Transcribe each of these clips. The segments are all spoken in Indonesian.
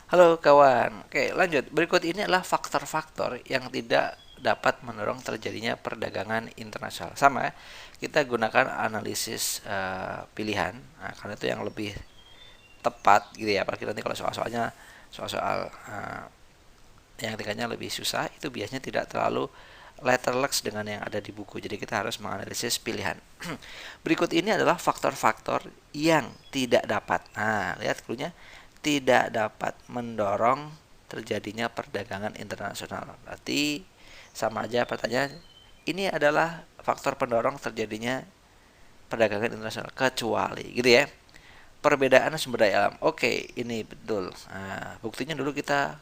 Halo kawan, oke lanjut. Berikut ini adalah faktor-faktor yang tidak dapat mendorong terjadinya perdagangan internasional. Sama ya, kita gunakan analisis pilihan, nah, karena itu yang lebih tepat gitu ya. Apalagi nanti kalau soal-soalnya soal-soal yang tingkatnya lebih susah, itu biasanya tidak terlalu letterlux dengan yang ada di buku. Jadi kita harus menganalisis pilihan. Berikut ini adalah faktor-faktor yang tidak dapat. Nah, lihat clue-nya, tidak dapat mendorong terjadinya perdagangan internasional. Berarti sama aja pertanyaan. Ini adalah faktor pendorong terjadinya perdagangan internasional kecuali gitu ya. Perbedaan sumber daya alam. Oke, ini betul. Nah, buktinya dulu kita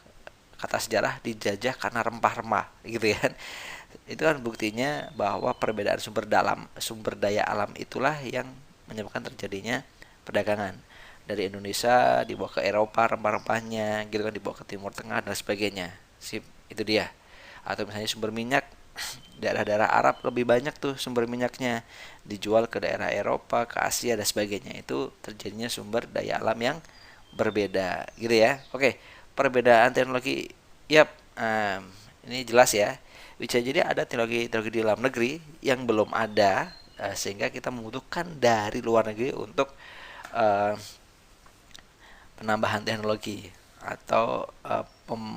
kata sejarah dijajah karena rempah-rempah gitu ya. Itu kan buktinya bahwa perbedaan sumber daya alam itulah yang menyebabkan terjadinya perdagangan. Dari Indonesia dibawa ke Eropa rempah-rempahnya gitu kan, dibawa ke Timur Tengah dan sebagainya. Sip, itu dia. Atau misalnya sumber minyak, daerah-daerah Arab lebih banyak tuh sumber minyaknya, dijual ke daerah Eropa, ke Asia dan sebagainya. Itu terjadinya sumber daya alam yang berbeda gitu ya. Oke, perbedaan teknologi. Yap, ini jelas ya. Bisa jadi ada teknologi-teknologi di dalam negeri yang belum ada, sehingga kita membutuhkan dari luar negeri untuk eh, penambahan teknologi atau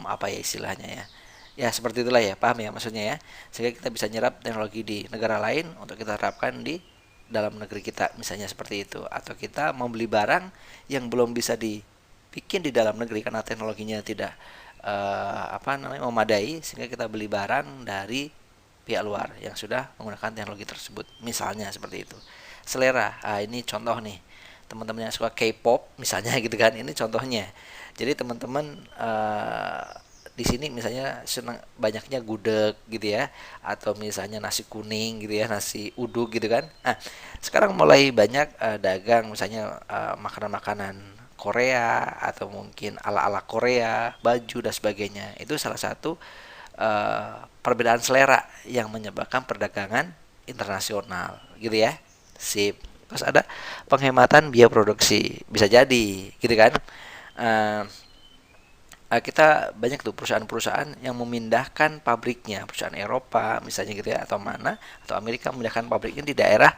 apa ya istilahnya ya. Ya seperti itulah ya, paham ya maksudnya ya. Sehingga kita bisa nyerap teknologi di negara lain untuk kita terapkan di dalam negeri kita, misalnya seperti itu. Atau kita mau beli barang yang belum bisa dibikin di dalam negeri karena teknologinya tidak memadai, sehingga kita beli barang dari pihak luar yang sudah menggunakan teknologi tersebut. Misalnya seperti itu. Selera, ini contoh nih, teman-teman yang suka K-pop misalnya gitu kan, ini contohnya. Jadi teman-teman di sini misalnya senang banyaknya gudeg gitu ya, atau misalnya nasi kuning gitu ya, nasi uduk gitu kan. Nah, sekarang mulai banyak dagang misalnya makanan-makanan Korea atau mungkin ala-ala Korea, baju dan sebagainya. Itu salah satu perbedaan selera yang menyebabkan perdagangan internasional gitu ya. Sip. Terus ada penghematan biaya produksi, bisa jadi gitu kan. Eh, kita banyak tuh perusahaan-perusahaan yang memindahkan pabriknya, perusahaan Eropa misalnya gitu ya, atau mana, atau Amerika memindahkan pabriknya di daerah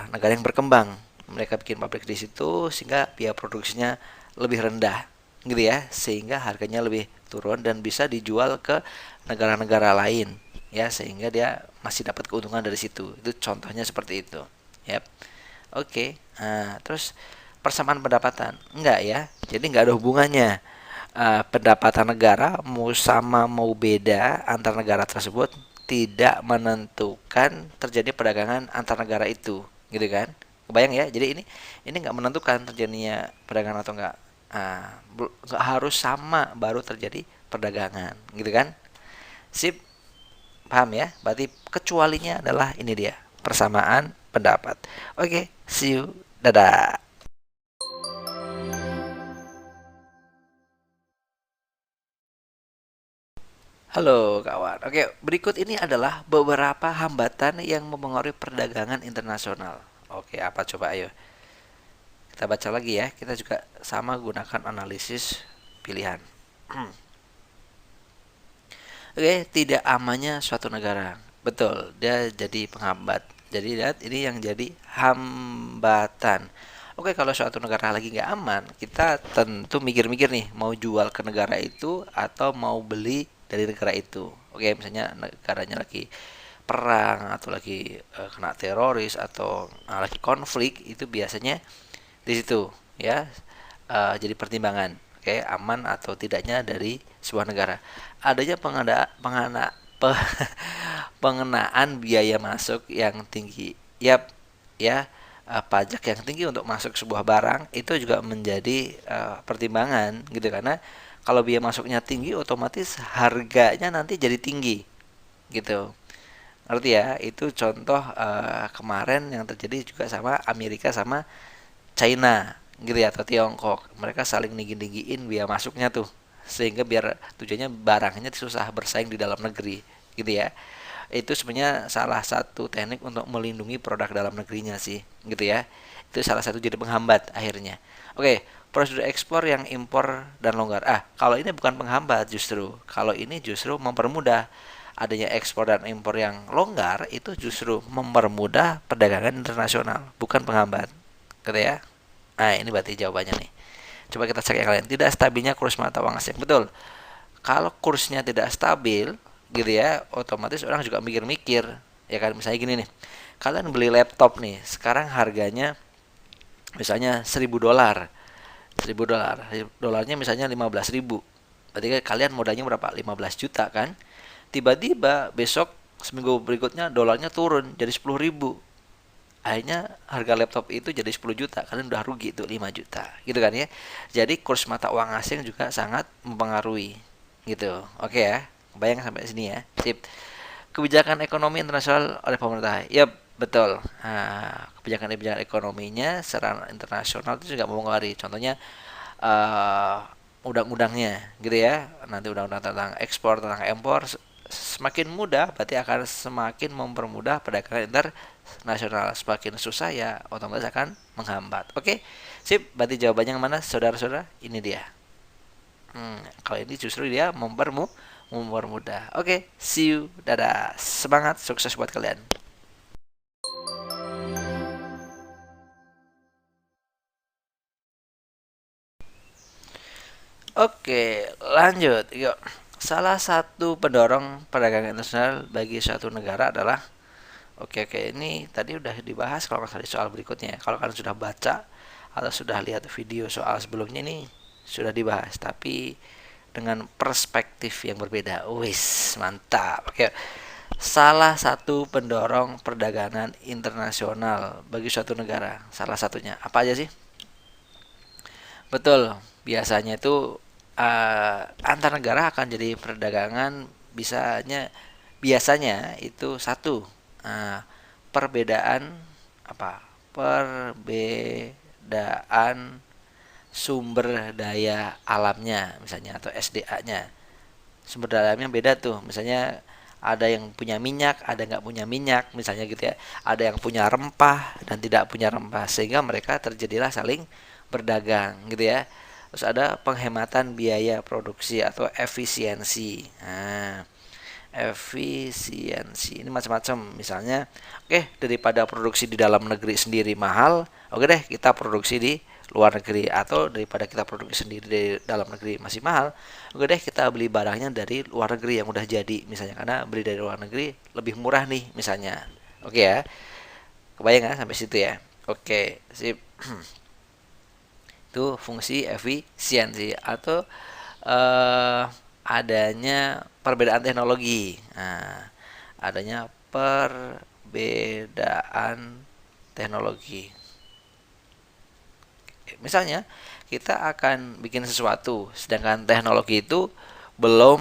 negara yang berkembang. Mereka bikin pabrik di situ sehingga biaya produksinya lebih rendah gitu ya, sehingga harganya lebih turun dan bisa dijual ke negara-negara lain ya, sehingga dia masih dapat keuntungan dari situ. Itu contohnya seperti itu. Yap. Oke. Nah, terus persamaan pendapatan. Enggak ya. Jadi enggak ada hubungannya. Pendapatan negara mau sama mau beda antar negara tersebut tidak menentukan terjadi perdagangan antar negara itu, gitu kan? Kebayang ya? Jadi ini nggak menentukan terjadinya perdagangan atau enggak. Nggak harus sama baru terjadi perdagangan, gitu kan? Sip, paham ya? Berarti kecualinya adalah ini dia, persamaan pendapat. Oke, see you. Dadah. Halo kawan. Oke, berikut ini adalah beberapa hambatan yang mempengaruhi perdagangan internasional. Oke, apa coba ayo. Kita baca lagi ya. Kita juga sama gunakan analisis pilihan. Oke, tidak amannya suatu negara. Betul, dia jadi penghambat. Jadi lihat ini yang jadi hambatan. Oke, kalau suatu negara lagi nggak aman, kita tentu mikir-mikir nih, mau jual ke negara itu atau mau beli dari negara itu. Oke, misalnya negaranya lagi perang atau lagi kena teroris atau lagi konflik, itu biasanya di situ ya, jadi pertimbangan. Oke, aman atau tidaknya dari sebuah negara. Adanya pengenaan biaya masuk yang tinggi. Yap, ya, pajak yang tinggi untuk masuk sebuah barang itu juga menjadi pertimbangan gitu, karena kalau biaya masuknya tinggi otomatis harganya nanti jadi tinggi gitu. Ngerti ya? Itu contoh kemarin yang terjadi juga sama Amerika sama China gitu ya, atau Tiongkok. Mereka saling tinggi-tinggiin biaya masuknya tuh, sehingga biar tujuannya barangnya susah bersaing di dalam negeri gitu ya. Itu sebenarnya salah satu teknik untuk melindungi produk dalam negerinya sih, gitu ya. Itu salah satu jadi penghambat akhirnya. Oke, prosedur ekspor yang impor dan longgar. Kalau ini bukan penghambat justru. Kalau ini justru mempermudah. Adanya ekspor dan impor yang longgar itu justru mempermudah perdagangan internasional, bukan penghambat. Gitu ya. Nah, ini berarti jawabannya nih. Coba kita cek yang lain. Tidak stabilnya kurs mata uang asing. Betul. Kalau kursnya tidak stabil, gitu ya, otomatis orang juga mikir-mikir. Ya kan, misalnya gini nih. Kalian beli laptop nih, sekarang harganya misalnya $1.000. $1.000. Dolarnya misalnya 15.000. Berarti kan kalian modalnya berapa? 15 juta kan? Tiba-tiba besok seminggu berikutnya dolarnya turun jadi 10.000. Akhirnya harga laptop itu jadi 10 juta, kalian udah rugi itu 5 juta gitu kan ya. Jadi kurs mata uang asing juga sangat mempengaruhi gitu. Oke ya, bayang sampai sini ya. Sip. Kebijakan ekonomi internasional oleh pemerintah, ya betul. Kebijakan ekonominya secara internasional itu juga mempengaruhi. Contohnya undang-undangnya gitu ya. Nanti undang-undang tentang ekspor, tentang impor semakin mudah berarti akan semakin mempermudah perdagangan internasional. Semakin susah ya otomatis akan menghambat. Oke, sip. Berarti jawabannya yang mana, saudara-saudara? Ini dia. Kalau ini justru dia mempermudah. Oke, see you. Dadah. Semangat, sukses buat kalian. Oke, lanjut. Yuk. Salah satu pendorong perdagangan internasional bagi suatu negara adalah, oke, ini tadi udah dibahas kalau nggak salah di soal berikutnya. Kalau kalian sudah baca atau sudah lihat video soal sebelumnya ini sudah dibahas, tapi dengan perspektif yang berbeda. Wis, mantap. Oke. Salah satu pendorong perdagangan internasional bagi suatu negara. Salah satunya apa aja sih? Betul. Biasanya itu antar negara akan jadi perdagangan biasanya itu satu, perbedaan apa? Perbedaan sumber daya alamnya misalnya atau SDA-nya. Sumber daya alamnya beda tuh. Misalnya ada yang punya minyak, ada nggak punya minyak, misalnya gitu ya. Ada yang punya rempah dan tidak punya rempah, sehingga mereka terjadilah saling berdagang gitu ya. Terus ada penghematan biaya produksi atau efisiensi. Nah, efisiensi ini macam-macam. Misalnya, oke, daripada produksi di dalam negeri sendiri mahal, oke deh kita produksi di luar negeri. Atau daripada kita produksi sendiri di dalam negeri masih mahal, oke deh kita beli barangnya dari luar negeri yang udah jadi, misalnya, karena beli dari luar negeri lebih murah nih misalnya. Oke ya, kebayang ya sampai situ ya. Oke, sip. Itu fungsi efisiensi atau adanya perbedaan teknologi. Nah, adanya perbedaan teknologi. Misalnya kita akan bikin sesuatu, sedangkan teknologi itu belum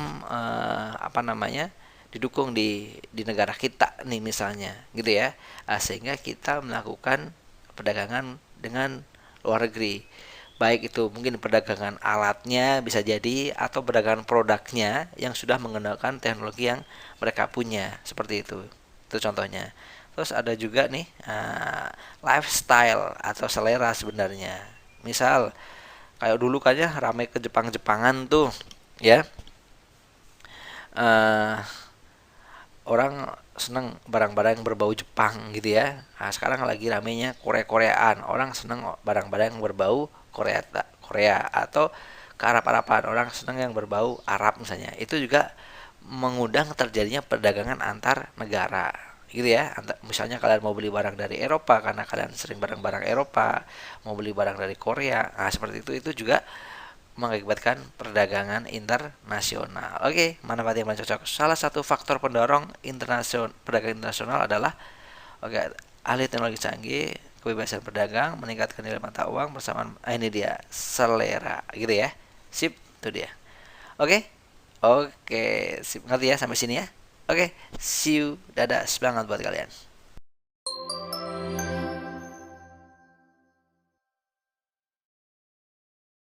didukung di negara kita nih misalnya, gitu ya. Sehingga kita melakukan perdagangan dengan luar negeri. Baik itu mungkin perdagangan alatnya bisa jadi atau perdagangan produknya yang sudah menggunakan teknologi yang mereka punya, seperti itu. Itu contohnya. Terus ada juga nih lifestyle atau selera sebenarnya. Misal kayak dulu kayaknya ramai ke Jepang-Jepangan tuh, ya. eh Orang seneng barang-barang yang berbau Jepang gitu ya. Nah, sekarang lagi ramenya Korea-Koreaan. Orang seneng barang-barang yang berbau Korea Korea atau ke Arab-Araban. Orang seneng yang berbau Arab misalnya. Itu juga mengundang terjadinya perdagangan antar negara gitu ya. Misalnya kalian mau beli barang dari Eropa karena kalian sering barang-barang Eropa, mau beli barang dari Korea. Nah, seperti itu juga mengakibatkan perdagangan internasional. Oke, manfaat yang paling cocok. Salah satu faktor pendorong perdagangan internasional adalah, oke, ahli teknologi canggih, kebebasan berdagang, meningkatkan nilai mata uang bersamaan. Ini dia selera, gitu ya. Sip, itu dia. Oke, oke, sip, ngerti ya sampai sini ya. Oke, see you, dadah, semangat buat kalian.